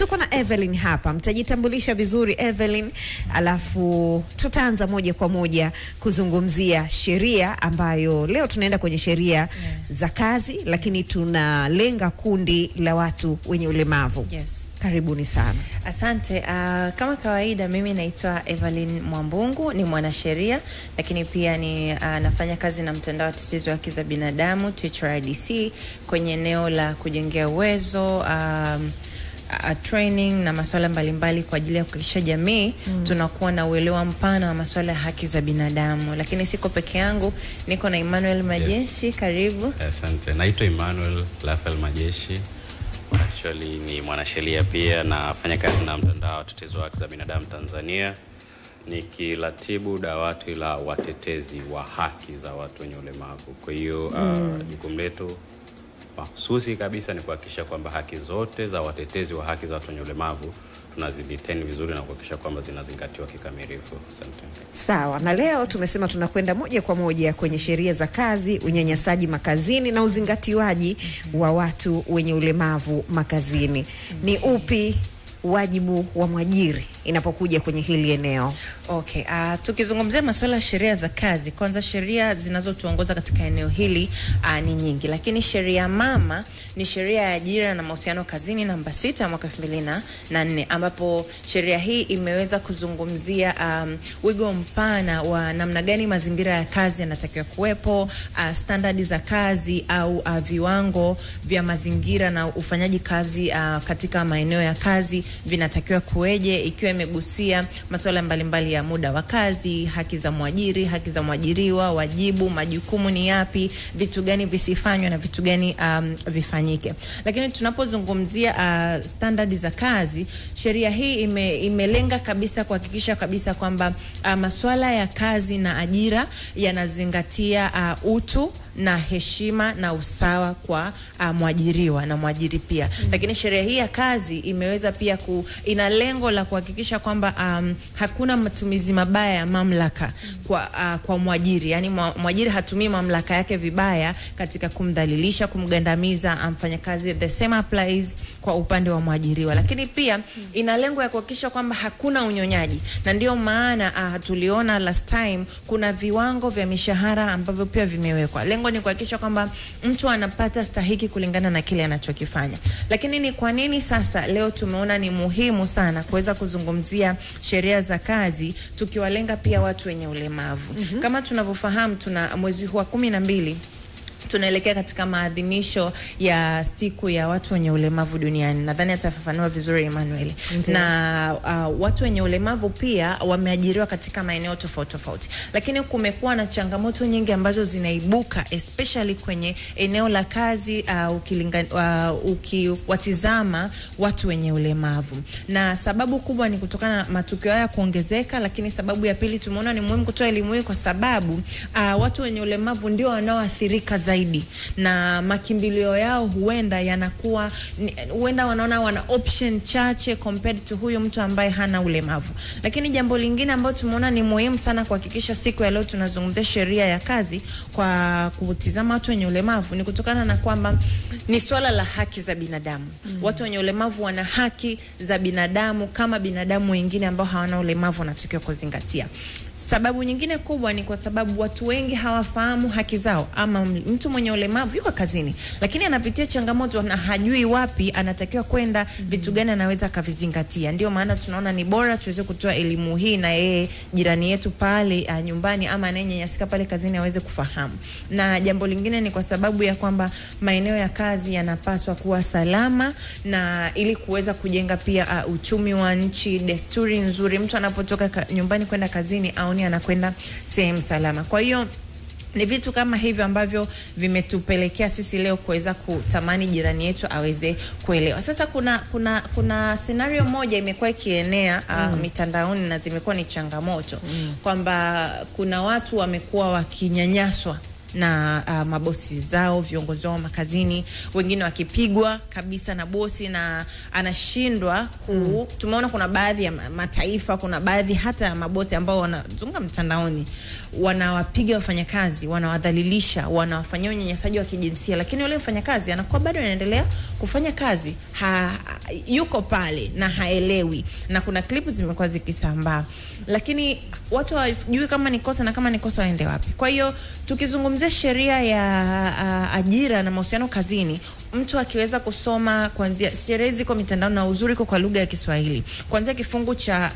Tuko na Evelyn hapa. Mtajitambulisha vizuri Evelyn, alafu tutaanza moja kwa moja kuzungumzia sheria ambayo leo tunaenda kwenye sheria za kazi, lakini tunalenga kundi la watu wenye ulemavu. Yes. Karibuni sana. Asante. Kama kawaida mimi naitwa Evelyn Mwambungu, ni mwanasheria, lakini pia ni nafanya kazi na mtandao wa tetezi wa haki za binadamu THRDC kwenye eneo la kujengea uwezo, training na masuala mbalimbali kwa ajili ya kuhakikisha jamii tunakuwa na uelewa mpana wa masuala ya haki za binadamu. Lakini siko peke yangu, niko na Emmanuel Majeshi. Yes. Karibu. Asante. Naitwa Emmanuel Rafael Majeshi. Actually ni mwanasheria pia, nafanya kazi na mtandao wa tetezi wa haki za binadamu Tanzania. Nikiratibu dawati la watetezi wa haki za watu wenye ulemavu. Kwa hiyo jukumu letu mahususi kabisa ni kuhakikisha kwamba haki zote za watetezi wa haki za watu wenye ulemavu tunazidetend vizuri na kuhakikisha kwamba zinazingatiwa kikamilifu. Asante. Sawa. Na leo tumesema tunakwenda moja kwa moja kwenye sheria za kazi, unyanyasaji makazini na uzingatiwaji wa watu wenye ulemavu makazini. Ni upi wajibu wa mwajiri inapokuja kwenye hili eneo? Okay, tukizungumzia masuala ya sheria za kazi, kwanza sheria zinazotuongoza katika eneo hili ni nyingi, lakini sheria mama ni sheria ya ajira na mahusiano kazini namba 6 mwaka 2004, ambapo sheria hii imeweza kuzungumzia wigo mpana wa namna gani mazingira ya kazi yanatakiwa kuwepo, standards za kazi au viwango vya mazingira na ufanyaji kazi katika maeneo ya kazi vinatakiwa kuweje, ikiwa imegusia masuala mbalimbali ya muda wa kazi, haki za mwajiri, haki za mwajiriwa, wajibu, majukumu ni yapi, vitu gani visifanywe na vitu gani vifanyike. Lakini tunapozungumzia standards za kazi, sheria hii imelenga kabisa kuhakikisha kabisa kwamba masuala ya kazi na ajira yanazingatia utu na heshima na usawa kwa mwajiriwa na mwajiri pia. Lakini sheria hii ya kazi imeweza pia ina lengo la kuhakikisha kwamba hakuna matumizi mabaya ya mamlaka kwa mwajiri. Yani mwajiri hatumii mamlaka yake vibaya katika kumdhalilisha, kumgandamiza mfanyakazi. The same applies kwa upande wa mwajiriwa. Lakini pia ina lengo ya kuhakikisha kwamba hakuna unyonyaji. Na ndio maana tuliona last time kuna viwango vya mishahara ambavyo pia vimewekwa. Lengo ni kuhakikisha kwamba mtu anapata stahiki kulingana na kile anachokifanya. Lakini ni kwa nini sasa leo tumeona ni muhimu sana kuweza kuzungumzia sheria za kazi tukiwalenga pia watu wenye ulemavu? Kama tunavyofahamu, tuna mwezi huu wa 12 tunaelekea katika maadhimisho ya siku ya watu wenye ulemavu duniani. Nadhani atafafanua vizuri Emmanuel. Na watu wenye ulemavu pia wameajiriwa katika maeneo tofauti tofauti. Lakini kumekuwa na changamoto nyingi ambazo zinaibuka especially kwenye eneo la kazi ukiwatizama watu wenye ulemavu. Na sababu kubwa ni kutokana na matukio haya kuongezeka, lakini sababu ya pili tumeona ni muhimu kutoa elimu hii kwa sababu watu wenye ulemavu ndio wanaoathirika zaidi, na makimbilio yao huenda wanaona wana option chache compared to huyo mtu ambaye hana ulemavu. Lakini jambo lingine ambalo tumeona ni muhimu sana kuhakikisha siku ya leo tunazungumzia sheria ya kazi kwa kutizama watu wenye ulemavu ni kutokana na kwamba ni swala la haki za binadamu. Watu wenye ulemavu wana haki za binadamu kama binadamu wengine ambao hawana ulemavu wanatakiwa kuzingatia. Sababu nyingine kubwa ni kwa sababu watu wengi hawafahamu haki zao, ama mtu mwenye ulemavu yuko kazini lakini anapitia changamoto na hajui wapi anatakiwa kwenda, vitu gani anaweza kavizingatia. Ndio maana tunaona ni bora tuweze kutoa elimu hii na yeye jirani yetu pale nyumbani ama anayenyanyasika pale kazini aweze kufahamu. Na jambo lingine ni kwa sababu ya kwamba maeneo ya kazi yanapaswa kuwa salama, na ili kuweza kujenga pia uchumi wa nchi, desturi nzuri, mtu anapotoka nyumbani kwenda kazini aone anakwenda sehemu salama. Kwa hiyo ni vitu kama hivyo ambavyo vimetupelekea sisi leo kuweza kutamani jirani yetu aweze kuelewa. Sasa kuna scenario moja imekuwa ikienea mitandaoni na zimekuwa ni changamoto kwamba kuna watu wamekuwa wakinyanyaswa na mabosi zao, viongozi wao makazini, wengine wakipigwa kabisa na bosi na anashindwa tumeona kuna baadhi ya mataifa, kuna baadhi hata ya mabosi ambao wanazunguka mtandaoni wanawapiga wafanyakazi, wanawadhalilisha, wanawafanyia unyanyasaji wa kijinsia, lakini yule mfanyakazi anakuwa bado anaendelea kufanya kazi, yuko pale na haelewi, na kuna klipu zimekuwa zikisambaa, lakini watu hawajui kama ni kosa na kama ni kosa waende wapi. Kwa hiyo tukizungumzia sheria ya ajira na mahusiano kazini, mtu akiweza kusoma kuanzia sheria ziko mitandao na uzuri kwa lugha ya Kiswahili, kuanzia kifungu cha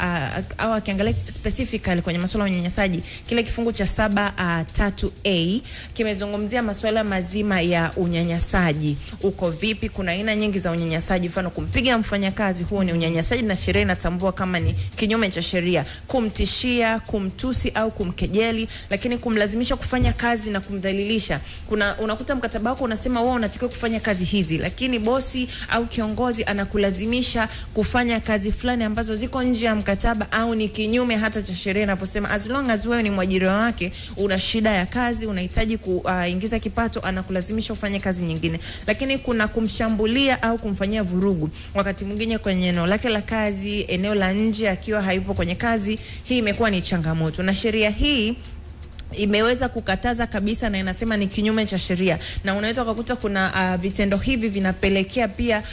au akiangalia specifically kwenye masuala ya unyanyasaji, kile kifungu cha 7(3)(a) kimezungumzia masuala mazima ya unyanyasaji uko vipi. Kuna aina nyingi za unyanyasaji, mfano kumpiga mfanyakazi, huo ni unyanyasaji na sheria inatambua kama ni kinyume cha sheria, kumtishia, kumtusi au kumkejeli, lakini kumlazimisha kufanya kazi na kumdhalilisha. Unakuta mkataba wako unasema wewe unatakiwa kufanya kazi hizi, lakini bosi au kiongozi anakulazimisha kufanya kazi fulani ambazo ziko nje ya mkataba au ni kinyume hata cha sheria inaposema. As long as wewe ni mwajiri wake, una shida ya kazi, unahitaji kuingiza kipato, anakulazimisha ufanye kazi nyingine. Lakini kuna kumshambulia au kumfanyia vurugu wakati mwingine kwenye eneo lake la kazi, eneo la nje akiwa hayupo kwenye kazi. Hii imekuwa ni changamoto, na sheria hii imeweza kukataza kabisa na inasema ni kinyume cha sheria, na unaweza kukuta kuna vitendo hivi vinapelekea pia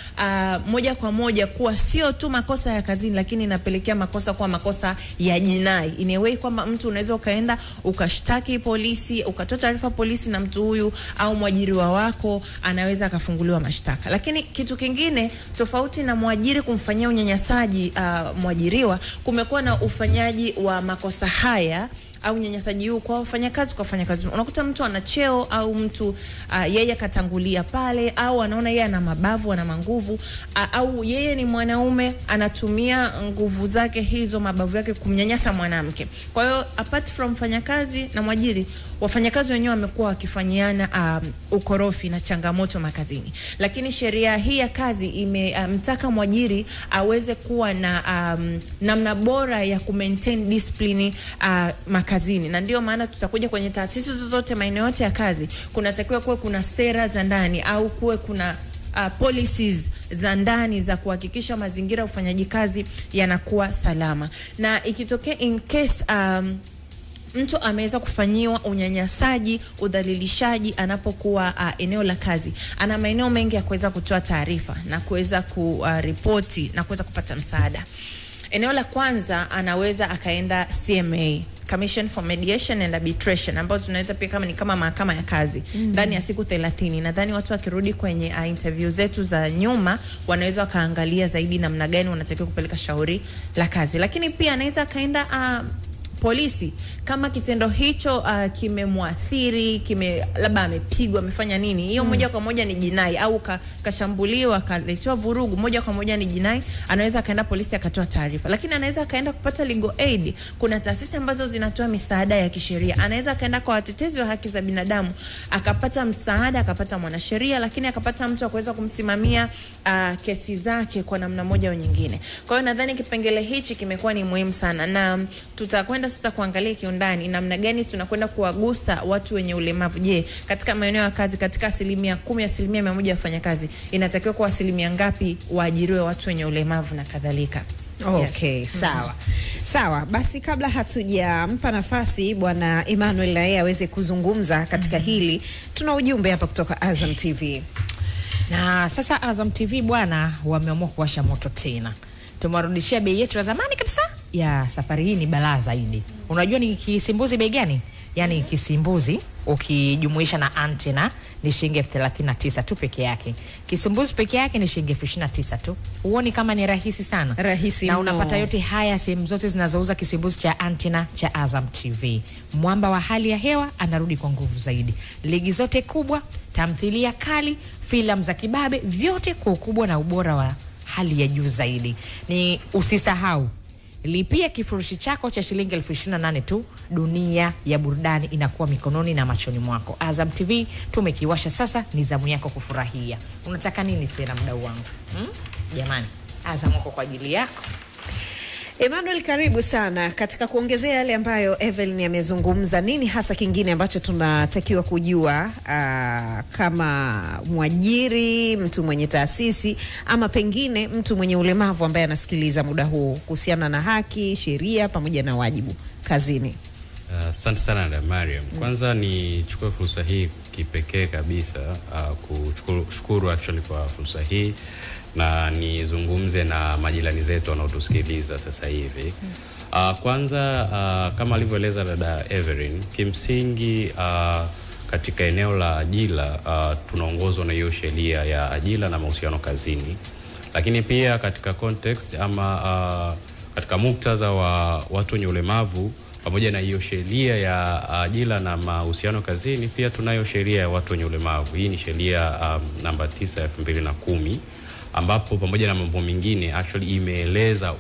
moja kwa moja kuwa sio tu makosa ya kazini, lakini inapelekea makosa kwa makosa ya jinai. Inawei kwamba mtu unaweza ukaenda ukashtaki polisi, ukatoa taarifa polisi, na mtu huyu au mwajiriwa wako anaweza akafunguliwa mashtaka. Lakini kitu kingine tofauti na mwajiri kumfanyia unyanyasaji mwajiriwa, kumekuwa na ufanyaji wa makosa haya au unyanyasaji huu kwa wafanyakazi. Unakuta mtu ana cheo au mtu yeye katangulia pale, au anaona yeye ana mabavu, ana manguvu, au yeye ni mwanaume anatumia nguvu zake hizo, mabavu yake kumnyanyasa mwanamke. Kwa hiyo apart from mfanyakazi na mwajiri, wafanyakazi wenyewe wamekuwa wakifanyiana ukorofi na changamoto makazini. Lakini sheria hii ya kazi imemtaka mwajiri aweze kuwa na namna bora ya kumaintain discipline makazini, na ndio maana tutakuja kwenye taasisi zozote, maeneo yote ya kazi, kunatakiwa kuwe kuna sera za ndani au kuwe kuna policies za ndani za kuhakikisha mazingira ufanyaji kazi yanakuwa salama. Na ikitokea in case mtu ameweza kufanyiwa unyanyasaji, udhalilishaji anapokuwa eneo la kazi, ana maeneo mengi ya kuweza kutoa taarifa na kuweza kuripoti na kuweza kupata msaada. Eneo la kwanza anaweza akaenda CMA, Commission for Mediation and Arbitration, ambao tunaweza pia kama ni kama mahakama ya kazi, ndani ya siku 30. Nadhani watu wakirudi kwenye interview zetu za nyuma wanaweza wakaangalia zaidi namna gani wanatakiwa kupeleka shauri la kazi. Lakini pia anaweza kaenda polisi kama kitendo hicho kimemwathiri, labda amepigwa, amefanya nini, hiyo moja kwa moja ni jinai, au kashambuliwa, kaletewa vurugu, moja kwa moja ni jinai. Anaweza kaenda polisi akatoa taarifa. Lakini anaweza kaenda kupata legal aid. Kuna taasisi ambazo zinatoa misaada ya kisheria. Anaweza kaenda kwa watetezi wa haki za binadamu akapata msaada, akapata mwanasheria, lakini akapata mtu akaweza kumsimamia kesi zake kwa namna moja au nyingine. Kwa hiyo nadhani kipengele hichi kimekuwa ni muhimu sana, na tutakwenda sasa kuangalia kiundani namna gani tunakwenda kuwagusa watu wenye ulemavu. Je, katika maeneo ya kazi, katika 10%, 100% ya wafanyakazi, inatakiwa kwa asilimia ngapi waajiriwe watu wenye ulemavu na kadhalika? Okay, yes. Sawa. Sawa, basi kabla hatujampa nafasi Bwana Emmanuel naye aweze kuzungumza katika hili, tuna ujumbe hapa kutoka Azam TV. Na sasa Azam TV bwana wameamua kuwasha moto tena. Tumewarudishia bei yetu ya zamani kabisa. Ya safari hii ni balaa zaidi. Unajua ni kisimbuzi bei gani? Yaani kisimbuzi ukijumuisha na antena ni shilingi 39 tu peke yake. Kisimbuzi peke yake ni shilingi 29 tu. Uone kama ni rahisi sana. Rahisi na unapata yote haya sehemu zote zinazouza kisimbuzi cha antena cha Azam TV. Mwamba wa hali ya hewa anarudi kwa nguvu zaidi. Ligi zote kubwa, tamthilia kali, filamu za kibabe, vyote kwa ukubwa na ubora wa hali ya juu zaidi. Ni usisahau, lipia kifurushi chako cha shilingi 28,000 tu, dunia ya burudani inakuwa mikononi na machoni mwako. Azam TV tumekiwasha sasa, ni zamu yako kufurahia. Unataka nini tena mdau wangu? Jamani, Azam uko kwa ajili yako. Emmanuel, karibu sana. Katika kuongezea yale ambayo Evelyn amezungumza, nini hasa kingine ambacho tunatakiwa kujua kama mwajiri, mtu mwenye taasisi, ama pengine mtu mwenye ulemavu ambaye anasikiliza muda huu kuhusiana na haki, sheria pamoja na wajibu kazini? Asante sana na Mariam. Kwanza nichukue fursa hii kipekee kabisa kushukuru actually kwa fursa hii, na nizungumze na majirani zetu wanaotusikiliza sasa hivi. Kwanza kama alivyoeleza dada Evelyn, kimsingi katika eneo la ajira tunaongozwa na hiyo sheria ya ajira na mahusiano kazini. Lakini pia katika context ama katika muktadha wa watu wenye ulemavu, pamoja na hiyo sheria ya ajira na mahusiano kazini, pia tunayo sheria ya watu wenye ulemavu. Hii ni sheria namba 9 ya 2010, ambapo pamoja na mambo mengine actually imeeleza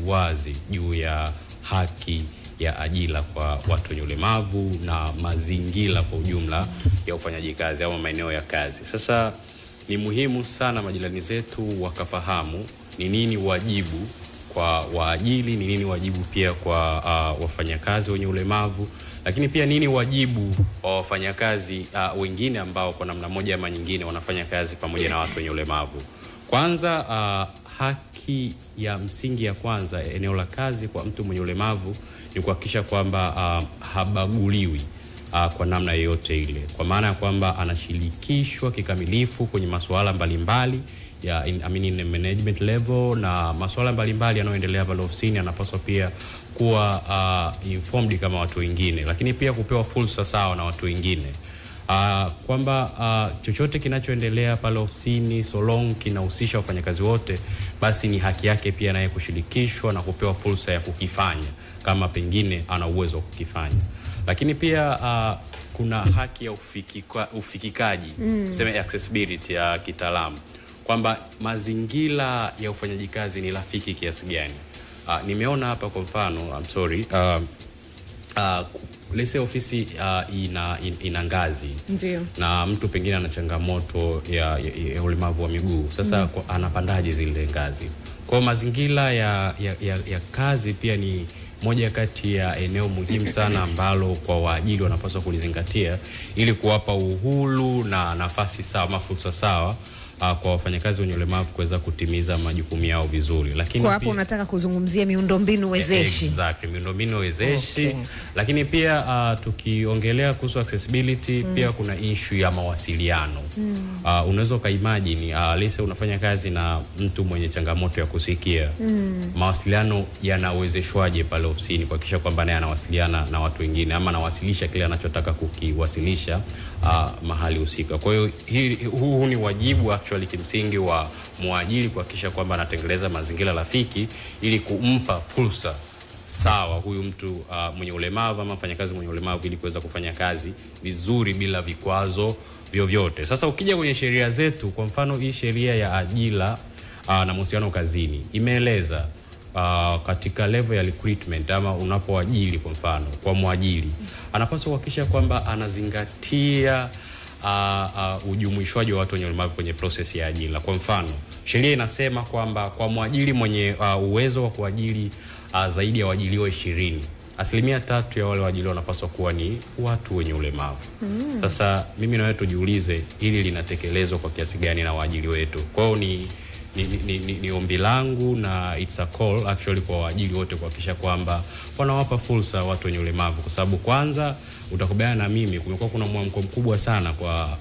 wazi juu ya haki ya ajira kwa watu wenye ulemavu na mazingira kwa ujumla ya ufanyaji kazi au maeneo ya kazi. Sasa ni muhimu sana majirani zetu wakafahamu ni nini wajibu kwa waajiri, ni nini wajibu pia kwa wafanyakazi wenye ulemavu, lakini pia nini wajibu wa wafanyakazi wengine ambao kwa namna moja ama nyingine wanafanya kazi pamoja na watu wenye ulemavu. Kwanza haki ya msingi ya kwanza eneo la kazi kwa mtu mwenye ulemavu ni kuhakikisha kwamba habaguliwi kwa namna yoyote ile, kwa maana ya kwamba anashirikishwa kikamilifu kwenye masuala mbalimbali ya in management level, na masuala mbalimbali yanayoendelea pale ofisini anapaswa pia kuwa informed kama watu wengine, lakini pia kupewa fursa sawa na watu wengine. Kwamba chochote kinachoendelea pale ofisini so long kinahusisha wafanyakazi wote, basi ni haki yake pia naye kushirikishwa na kupewa fursa ya kukifanya kama pengine ana uwezo wa kukifanya. Lakini pia kuna haki ya ufikikaji, tuseme accessibility ya kitaalamu, kwamba mazingira ya ufanyaji kazi ni rafiki kiasi gani. Nimeona hapa kwa mfano, lese ofisi ina ngazi. Ndiyo. Na mtu pengine ana changamoto ya ulemavu wa miguu. Sasa anapandaje zile ngazi? Kwa mazingira ya kazi pia ni moja kati ya eneo muhimu sana ambalo kwa waajiri wanapaswa kulizingatia ili kuwapa uhuru na nafasi sawa, fursa sawa kwa wafanyakazi wenye ulemavu kuweza kutimiza majukumu yao vizuri. Lakini kwa hapo unataka kuzungumzia miundombinu wezeshi. Exactly, miundombinu wezeshi. Okay. Lakini pia tukiongelea kuhusu accessibility, pia kuna issue ya mawasiliano. Unaweza ukaimagine lese unafanya kazi na mtu mwenye changamoto ya kusikia. Mawasiliano yanawezeshwaje pale ofisini kuhakikisha kwamba naye anawasiliana na watu wengine ama anawasilisha kile anachotaka kukiwasilisha mahali husika. Kwa hiyo huu ni wajibu actually kimsingi wa mwajiri kuhakikisha kwamba anatengeleza mazingira rafiki ili kumpa fursa sawa huyu mtu mwenye ulemavu ama mfanyakazi mwenye ulemavu ili kuweza kufanya kazi vizuri bila vikwazo vyovyote. Sasa ukija kwenye sheria zetu, kwa mfano hii sheria ya ajira na mahusiano kazini imeeleza katika level ya recruitment ama unapoajiri, kwa mfano kwa mwajiri anapaswa kuhakikisha kwamba anazingatia ujumuishwaji wa watu wenye ulemavu kwenye process ya ajira. Kwa mfano, sheria inasema kwamba kwa mwajiri mwenye uwezo wa kuajiri zaidi ya waajiriwa 20, 3% ya wale waajiriwa wanapaswa kuwa ni watu wenye ulemavu. Sasa mimi na wewe tujiulize, hili linatekelezwa kwa kiasi gani na waajiri wetu? Kwa hiyo ni ombi langu na it's a call actually kwa waajiri wote kuhakikisha kwamba wanawapa fursa watu wenye ulemavu, kwa sababu kwanza utakubaliana na mimi kumekuwa kuna mwamko mkubwa sana kwa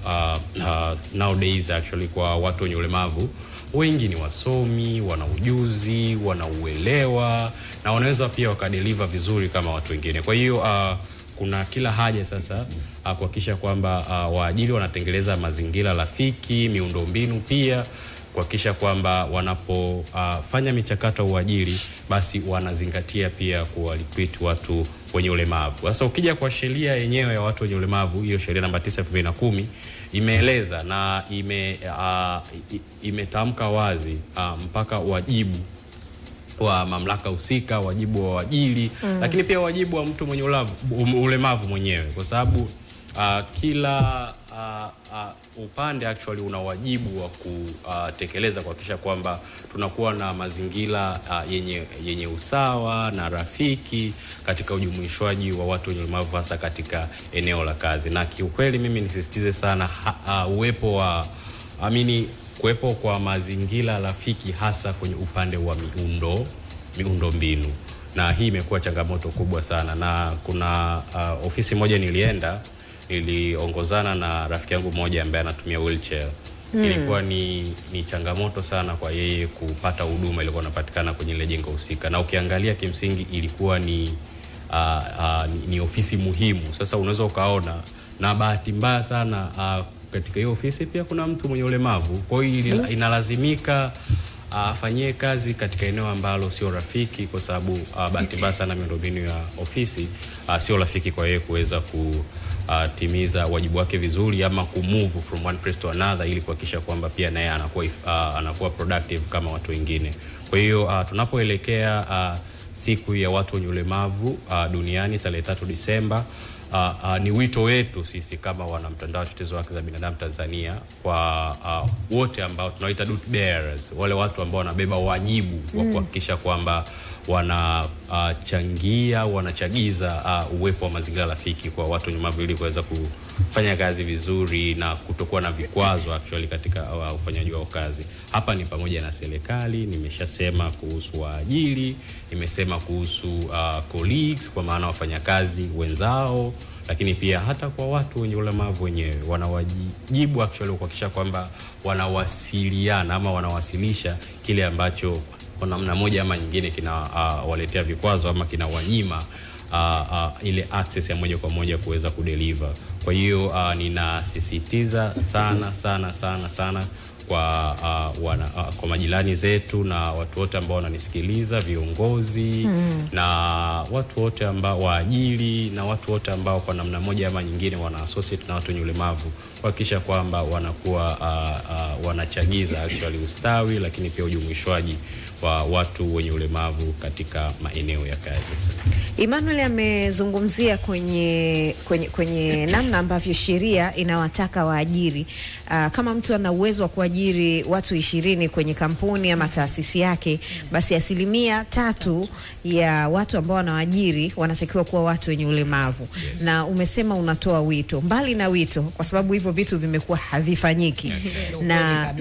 nowadays actually kwa watu wenye ulemavu. Wengi ni wasomi, wana ujuzi, wana uelewa na wanaweza pia wakadeliver vizuri kama watu wengine. Kwa hiyo kuna kila haja sasa kuhakikisha kwamba waajiri wanatengeleza mazingira rafiki, miundombinu pia kuhakikisha kwamba wanapofanya michakato ya uajiri basi wanazingatia pia kuwalikwiti watu wenye ulemavu. Sasa ukija kwa sheria yenyewe ya watu wenye ulemavu, hiyo sheria namba 9 2010 imeeleza na imetamka wazi mpaka wajibu wa mamlaka husika, wajibu wa waajiri, lakini pia wajibu wa mtu mwenye ulemavu mwenyewe, kwa sababu kila upande actually una wajibu wa kutekeleza kuhakikisha kwamba tunakuwa na mazingira yenye usawa na rafiki katika ujumuishwaji wa watu wenye ulemavu hasa katika eneo la kazi. Na kiukweli mimi nisisitize sana kuwepo kwa mazingira rafiki hasa kwenye upande wa miundo mbinu. Na hii imekuwa changamoto kubwa sana, na kuna ofisi moja niliongozana na rafiki yangu mmoja ambaye anatumia wheelchair. Ilikuwa ni changamoto sana kwa yeye kupata huduma ilikuwa inapatikana kwenye ile jengo husika, na ukiangalia kimsingi ilikuwa ni ofisi muhimu. Sasa unaweza ukaona, na bahati mbaya sana katika hiyo ofisi pia kuna mtu mwenye ulemavu, kwa hiyo inalazimika afanyie kazi katika eneo ambalo sio rafiki, kwa sababu bahati mbaya sana miundombinu ya ofisi sio rafiki kwa yeye kuweza kutimiza wajibu wake vizuri ama kumove from one place to another, ili kuhakikisha kwamba pia naye anakuwa productive kama watu wengine. Kwa hiyo tunapoelekea siku ya watu wenye ulemavu duniani tarehe 3 Disemba, ni wito wetu sisi kama wanamtandao watetezi wa haki za binadamu Tanzania kwa wote ambao tunaita duty bearers, wale watu ambao wanabeba wajibu wa kuhakikisha kwamba wanachagiza uwepo wa mazingira rafiki kwa watu wenye ulemavu ili kuweza kufanya kazi vizuri na kutokuwa na vikwazo actually katika ufanyaji wa kazi. Hapa ni pamoja na serikali, nimeshasema kuhusu waajiri, nimesema kuhusu colleagues kwa maana wafanyakazi wenzao, lakini pia hata kwa watu wenye ulemavu wenyewe wanawajibu actually kuhakikisha kwamba wanawasiliana ama wanawasilisha kile ambacho kwa namna moja ama nyingine kinawaletea vikwazo ama kinawanyima ile access ya moja kwa moja kuweza kudeliver. Kwa hiyo ninasisitiza sana kwa majirani zetu na watu wote ambao wananisikiliza, viongozi na watu wote ambao waajiri na watu wote ambao kwa namna moja ama nyingine wana associate na watu wenye ulemavu, kuhakikisha kwamba wanakuwa wanachagiza actually ustawi lakini pia ujumuishwaji wa watu wenye ulemavu katika maeneo ya kazi. Emmanuel amezungumzia kwenye namna ambavyo sheria inawataka waajiri, kama mtu ana uwezo wa kuajiri watu 20 kwenye kampuni ama taasisi yake, basi 3% ya watu ambao wanaajiri wanatakiwa kuwa watu wenye ulemavu. Yes. Na umesema unatoa wito. Mbali na wito, kwa sababu hivyo vitu vimekuwa havifanyiki. Na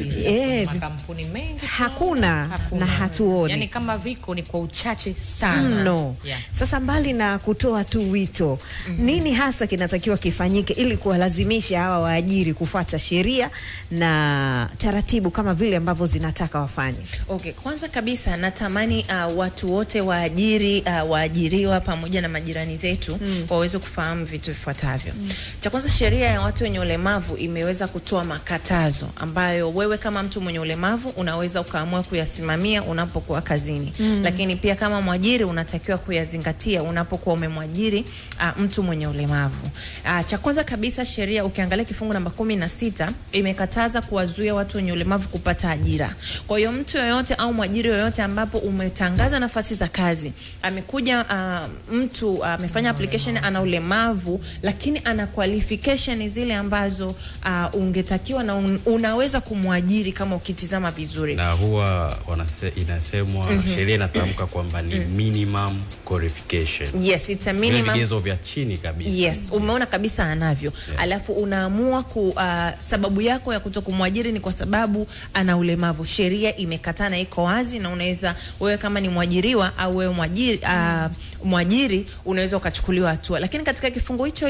makampuni mengi hakuna na hatuoni. Yani kama viko ni kwa uchache sana. No. Yeah. Sasa mbali na kutoa tu wito, nini hasa kinatakiwa kifanyike ili kuwalazimisha hawa waajiri kufuata sheria na taratibu kama vile ambavyo zinataka wafanye? Okay, kwanza kabisa natamani watu wote waajiri, waajiriwa pamoja na majirani zetu waweze kufahamu vitu vifuatavyo. Cha kwanza, sheria ya watu wenye ulemavu imeweza kutoa makatazo ambayo wewe kama mtu mwenye ulemavu unaweza ukaamua kuyasimamia unapokuwa kazini. Lakini pia kama mwajiri unatakiwa kuyazingatia unapokuwa umemwajiri mtu mwenye ulemavu. Cha kwanza kabisa, sheria ukiangalia kifungu namba 16 imekataza kuwazuia watu wenye ulemavu kupata ajira. Kwa hiyo mtu yoyote au mwajiri yoyote ambapo umetangaza nafasi za kazi, amekuja mtu amefanya application ana ulemavu lakini ana qualification zile ambazo ungetakiwa na unaweza kumwajiri kama ukitizama vizuri. Na huwa inasemwa sheria inatamka kwamba ni minimum qualification. Yes, it's a minimum. Vigezo vya chini kabisa. Yes, umeona kabisa anavyo. Yeah. Alafu unaamua sababu yako ya kutokumwajiri ni kwa sababu ana ulemavu. Sheria imekataa na iko wazi, na unaweza wewe kama ni mwajiriwa au wewe mwajiri unaweza ukachukuliwa hatua. Lakini katika kifungu hicho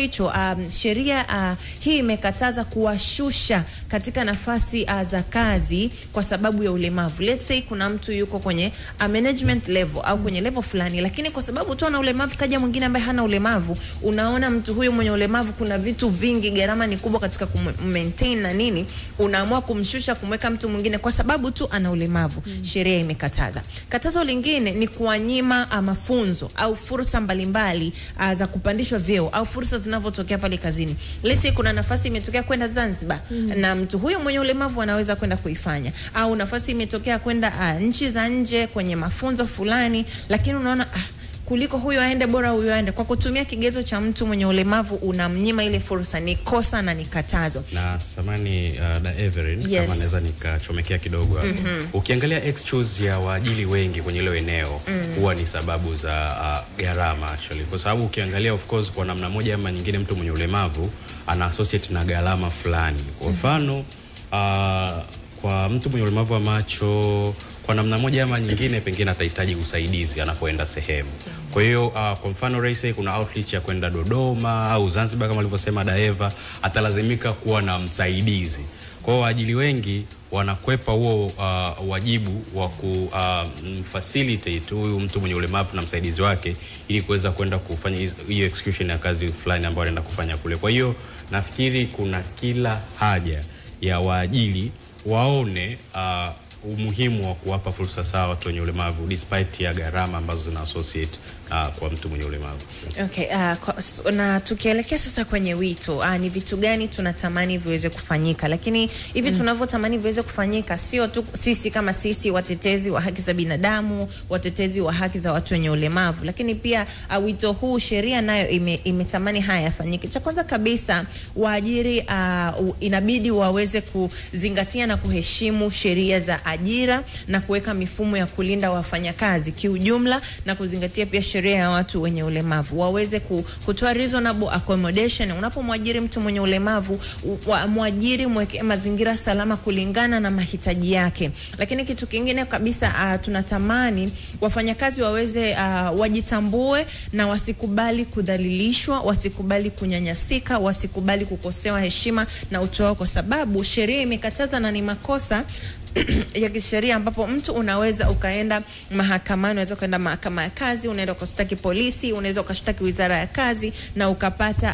sheria hii imekataza kuwashusha katika nafasi za kazi kwa sababu ya ulemavu. Let's say kuna mtu yuko kwenye management level au kwenye level fulani, lakini kwa sababu tu ana ulemavu kaja mwingine ambaye hana ulemavu, unaona mtu huyu mwenye ulemavu kuna vitu vingi, gharama ni kubwa katika maintain na nini, unaamua kumshusha kumweka mtu mwingine kwa sababu tu ana ulemavu. Sheria imekataza. Katazo lingine ni kuwanyima mafunzo au fursa mbalimbali za kupandishwa vyeo au fursa zinazotokea pale kazini. Let's say kuna nafasi imetokea kwenda Zanzibar na mtu huyo mwenye ulemavu anaweza kwenda kuifanya, au nafasi imetokea kwenda nchi za nje kwenye mafunzo fulani, lakini unaona kuliko huyo aende, bora huyo aende. Kwa kutumia kigezo cha mtu mwenye ulemavu unamnyima ile fursa, ni kosa na ni katazo. Na samani da Evelyn, kama naweza nikachomekea kidogo hapo. Ukiangalia excuse ya waajili wengi kwenye ile eneo huwa ni sababu za gharama actually. Kwa sababu ukiangalia of course kwa namna moja ama nyingine mtu mwenye ulemavu ana associate na gharama fulani. Kwa mfano kwa mtu mwenye ulemavu wa macho kwa namna moja ama nyingine pengine atahitaji usaidizi anapoenda sehemu. Kwa hiyo kwa mfano Raise kuna outreach ya kwenda Dodoma au Zanzibar kama alivyosema Daeva, atalazimika kuwa na msaidizi. Kwa hiyo waajili wengi wanakwepa huo wajibu wa facilitate huyu mtu mwenye ulemavu na msaidizi wake ili kuweza kwenda kufanya hiyo execution ya kazi fulani ambayo anaenda kufanya kule. Kwa hiyo nafikiri kuna kila haja ya waajili waone umuhimu wa kuwapa fursa sawa watu wenye ulemavu despite ya gharama ambazo zina associate kwa mtu mwenye ulemavu. Okay, na tukielekea sasa kwenye wito, ni vitu gani tunatamani viweze kufanyika? Lakini hivi tunavyotamani viweze kufanyika sio tu sisi kama sisi watetezi wa haki za binadamu, watetezi wa haki za watu wenye ulemavu, lakini pia wito huu sheria nayo imetamani haya yafanyike. Cha kwanza kabisa, waajiri inabidi waweze kuzingatia na kuheshimu sheria za ajira na kuweka mifumo ya kulinda wafanyakazi kiujumla, na kuzingatia pia sheria ya watu wenye ulemavu. Waweze kutoa reasonable accommodation. Unapomwajiri mtu mwenye ulemavu, mwajiri mweke mazingira salama kulingana na mahitaji yake. Lakini kitu kingine kabisa, tunatamani wafanyakazi waweze wajitambue na wasikubali kudhalilishwa, wasikubali kunyanyasika, wasikubali kukosewa heshima na utu wao, kwa sababu sheria imekataza na ni makosa ya kisheria ambapo mtu unaweza ukaenda mahakamani, unaweza kwenda mahakama ya kazi, unaenda kushtaki polisi, unaweza ukashtaki wizara ya kazi na ukapata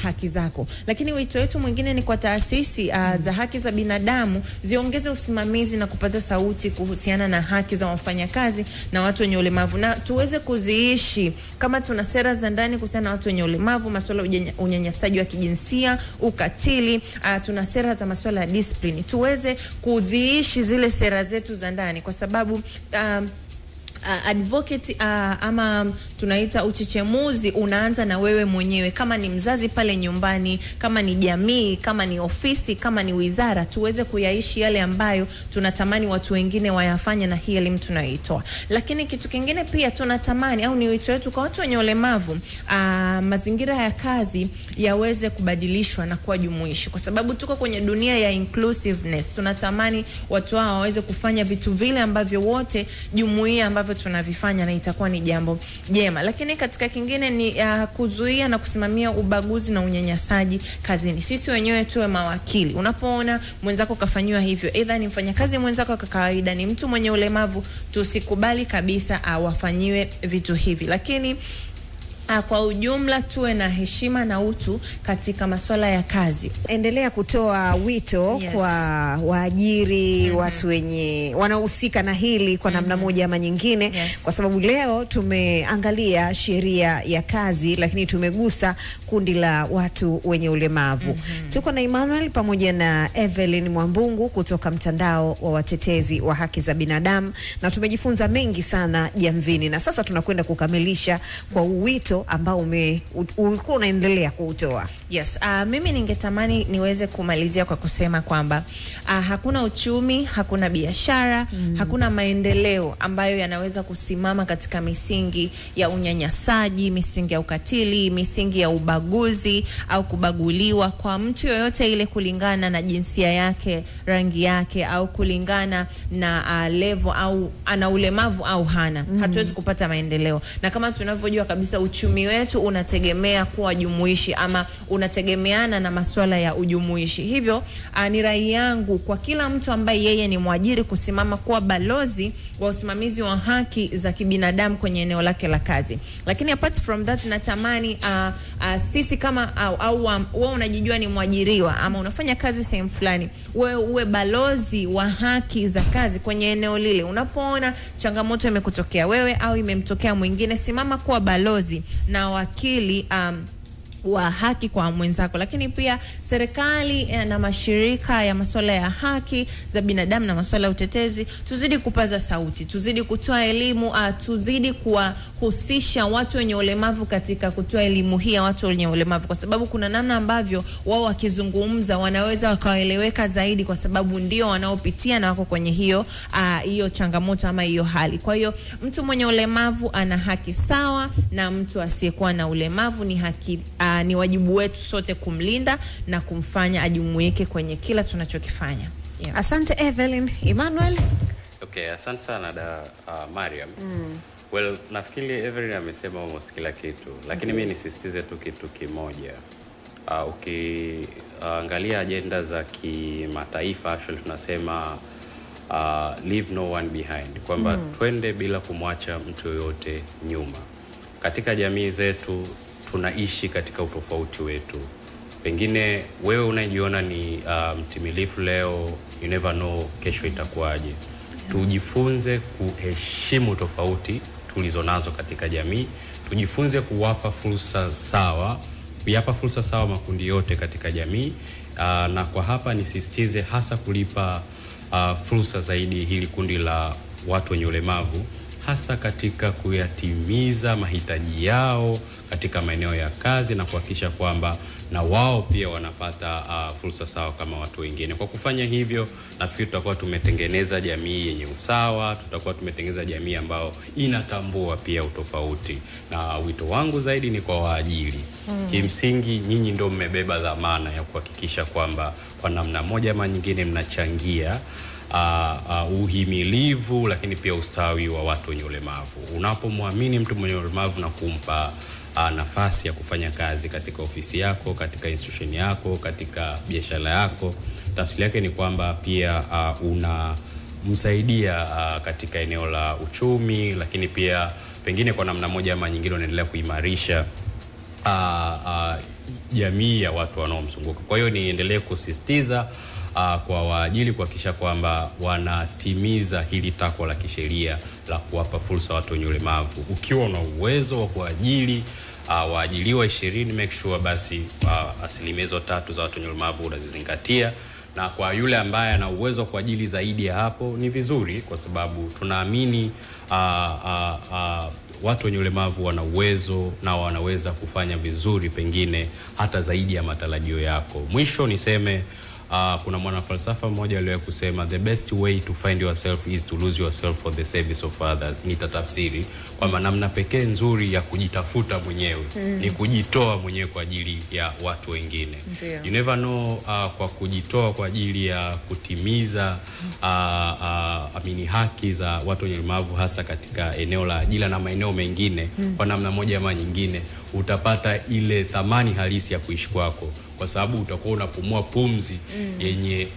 haki zako. Lakini wito wetu mwingine ni kwa taasisi za haki za binadamu ziongeze usimamizi na kupata sauti kuhusiana na haki za wafanyakazi na watu wenye ulemavu, na tuweze kuziishi. Kama tuna sera za ndani kuhusiana na watu wenye ulemavu, masuala ya unyanyasaji wa kijinsia, ukatili, tuna sera za masuala ya discipline, tuweze kuziishi zile sera zetu za ndani, kwa sababu advocate ama tunaita uchechemuzi unaanza na wewe mwenyewe. Kama ni mzazi pale nyumbani, kama ni jamii, kama ni ofisi, kama ni wizara, tuweze kuyaishi yale ambayo tunatamani watu wengine wayafanye na hii elimu tunayoitoa. Lakini kitu kingine pia tunatamani au ni wito wetu kwa watu wenye ulemavu, mazingira ya kazi yaweze kubadilishwa na kuwa jumuishi, kwa sababu tuko kwenye dunia ya inclusiveness. Tunatamani watu hao waweze kufanya vitu vile ambavyo wote jumuiya ambavyo tunavifanya, na itakuwa ni jambo jema. Lakini katika kingine ni kuzuia na kusimamia ubaguzi na unyanyasaji kazini. Sisi wenyewe tuwe mawakili. Unapoona mwenzako kafanywa hivyo, either ni mfanyakazi mwenzako kwa kawaida, ni mtu mwenye ulemavu, tusikubali kabisa awafanyiwe vitu hivi. Lakini kwa ujumla tuwe na heshima na utu katika masuala ya kazi. Endelea kutoa wito kwa waajiri, watu wenye wanahusika na hili kwa namna moja ama nyingine, kwa sababu leo tumeangalia sheria ya kazi, lakini tumegusa kundi la watu wenye ulemavu. Tuko na Emmanuel pamoja na Evelyn Mwambungu kutoka mtandao wa watetezi wa haki za binadamu, na tumejifunza mengi sana jamvini, na sasa tunakwenda kukamilisha kwa wito ambao ulikuwa unaendelea kuutoa. Mimi ningetamani niweze kumalizia kwa kusema kwamba hakuna uchumi, hakuna biashara, hakuna maendeleo ambayo yanaweza kusimama katika misingi ya unyanyasaji, misingi ya ukatili, misingi ya ubaguzi au kubaguliwa kwa mtu yoyote ile kulingana na jinsia yake, rangi yake, au kulingana na level au ana ulemavu au hana. Hatuwezi kupata maendeleo. Na kama tunavyojua kabisa uchumi wetu unategemea kuwa jumuishi ama unategemeana na masuala ya ujumuishi. Hivyo ni rai yangu kwa kila mtu ambaye yeye ni mwajiri kusimama kuwa balozi wa usimamizi wa haki za kibinadamu kwenye eneo lake la kazi. Lakini apart from that, natamani sisi kama wewe unajijua ni mwajiriwa ama unafanya kazi sehemu fulani, wewe uwe balozi wa haki za kazi kwenye eneo lile. Unapoona changamoto imekutokea wewe au imemtokea mwingine, simama kuwa balozi na wakili wa haki kwa mwenzako. Lakini pia serikali na mashirika ya masuala ya haki za binadamu na masuala ya utetezi, tuzidi kupaza sauti, tuzidi kutoa elimu, tuzidi kuwahusisha watu wenye ulemavu katika kutoa elimu hii ya watu wenye ulemavu, kwa sababu kuna namna ambavyo wao wakizungumza wanaweza wakaeleweka zaidi, kwa sababu ndio wanaopitia na wako kwenye hiyo changamoto ama hiyo hali. Kwa hiyo mtu mwenye ulemavu ana haki sawa na mtu asiyekuwa na ulemavu. Ni wajibu wetu sote kumlinda na kumfanya ajumuike kwenye kila tunachokifanya. Yeah. Asante Evelyn. Emmanuel? Okay, asante sana Mariam. Well, nafikiri Evelyn amesema almost kila kitu, lakini mimi nisisitize tu kitu kimoja. Ukiangalia agenda za kimataifa, actually tunasema leave no one behind, kwamba twende bila kumwacha mtu yoyote nyuma. Katika jamii zetu tunaishi katika utofauti wetu. Pengine wewe unajiona ni mtimilifu leo, you never know kesho itakuwaje. Tujifunze kuheshimu tofauti tulizonazo katika jamii, tujifunze kuwapa fursa sawa, kuyapa fursa sawa makundi yote katika jamii, na kwa hapa nisisitize hasa kulipa fursa zaidi hili kundi la watu wenye ulemavu, hasa katika kuyatimiza mahitaji yao katika maeneo ya kazi, na kuhakikisha kwamba na wao pia wanapata fursa sawa kama watu wengine. Kwa kufanya hivyo, nafikiri tutakuwa tumetengeneza jamii yenye usawa, tutakuwa tumetengeneza jamii ambayo inatambua pia utofauti. Na wito wangu zaidi ni kwa waajiri. Kimsingi nyinyi ndio mmebeba dhamana ya kuhakikisha kwamba kwa namna moja ama nyingine mnachangia uhimilivu lakini pia ustawi wa watu wenye ulemavu. Unapomwamini mtu mwenye ulemavu na kumpa nafasi ya kufanya kazi katika ofisi yako, katika institution yako, katika biashara yako, tafsiri yake ni kwamba pia unamsaidia katika eneo la uchumi, lakini pia pengine kwa namna moja ama nyingine unaendelea kuimarisha jamii ya watu wanaomzunguka. Kwa hiyo niendelee kusisitiza kwa waajiri kuhakikisha kwamba wanatimiza hili takwa la kisheria la kuwapa fursa watu wenye ulemavu. Ukiwa na uwezo wa kuajiri waajiriwa 20, make sure basi asilimia 3 za watu wenye ulemavu unazizingatia. Na kwa yule ambaye ana uwezo kwa ajili zaidi ya hapo ni vizuri, kwa sababu tunaamini watu wenye ulemavu wana uwezo na wanaweza kufanya vizuri pengine hata zaidi ya matarajio yako. Mwisho niseme kuna mwanafalsafa mmoja aliyewahi kusema the best way to find yourself is to lose yourself for the service of others. Nitatafsiri kwamba namna pekee nzuri ya kujitafuta mwenyewe ni kujitoa mwenyewe kwa ajili ya watu wengine. You never know, kwa kujitoa kwa ajili ya kutimiza haki za watu wenye ulemavu hasa katika eneo la ajira na maeneo mengine, kwa namna moja ama nyingine utapata ile thamani halisi ya kuishi kwako, kwa sababu utakuwa unapumua pumzi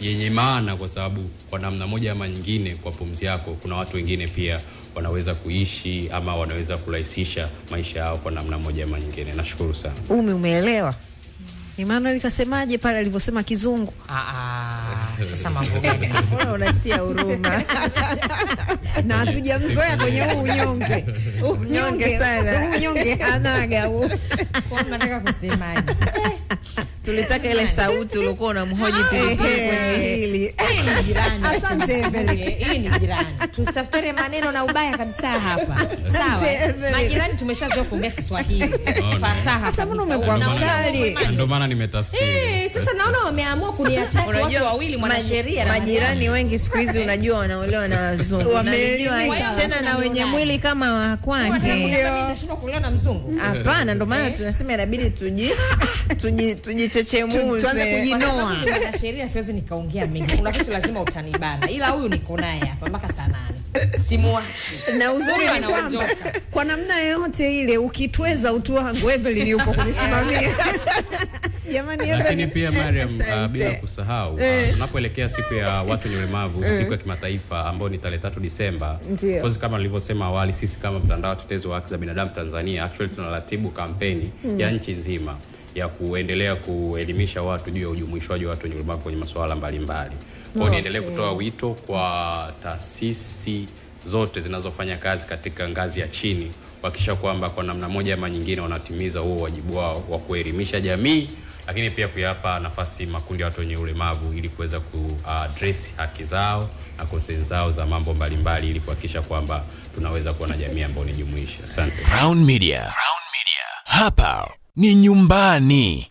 yenye maana, kwa sababu kwa namna moja ama nyingine kwa pumzi yako kuna watu wengine pia wanaweza kuishi ama wanaweza kurahisisha maisha yao kwa namna moja ama nyingine. Nashukuru sana. Umeelewa? Emmanuel kasemaje pale alivyosema kizungu? Sasa mambo gani? Mbona unatia huruma? Na hatujamzoea kwenye huu unyonge. Unyonge sana. Unyonge hanaga huu. Kwa nataka kusemaje? Tulitaka ile sauti ulikuwa unamhoji Pilipili kwenye hili. Ni jirani. Asante Evelyn. Hii ni jirani. Tusitafute maneno na ubaya kabisa hapa. Sawa. Majirani tumeshazoea kuongea Kiswahili. Fasaha. Sasa mbona umekuwa mkali? Ndio maana nimetafsiri. Sasa naona wameamua kuniattack watu wawili, mwanasheria na majirani wengi siku hizi unajua wanaolewa na wazungu. Wameelewa tena na wenye mwili kama wa kwake. Mimi nitashinda kuolewa na mzungu. Hapana, ndio maana tunasema inabidi tujichechemuze. Tuanze kujinoa. Kwa sheria siwezi nikaongea mengi. Kuna kitu lazima utanibana. Ila huyu niko naye hapa mpaka saa 8. Simuachi. Na uzuri ni kwamba kwa namna yoyote ile ukitweza utu wangu Evelyn yupo kunisimamia. Jamani Evelyn. Lakini pia Mariam, bila kusahau tunapoelekea siku ya watu wenye ulemavu, siku ya kimataifa ambayo ni tarehe 3 Disemba. Kwa kama nilivyosema awali, sisi kama mtandao wa utetezi wa haki za binadamu Tanzania actually tunaratibu kampeni ya nchi nzima ya kuendelea kuelimisha watu juu ya ujumuishwaji wa watu wenye ulemavu kwenye masuala mbalimbali. Kwa niendelee kutoa wito kwa taasisi zote zinazofanya kazi katika ngazi ya chini kuhakikisha kwamba kwa namna moja ama nyingine wanatimiza huo wajibu wao wa kuelimisha jamii, lakini pia kuyapa nafasi makundi ya watu wenye ulemavu ili kuweza kuaddress haki zao na concerns zao za mambo mbalimbali ili kuhakikisha kwamba tunaweza kuwa na jamii ambayo ni jumuishi. Asante. Crown Media. Hapa ni nyumbani.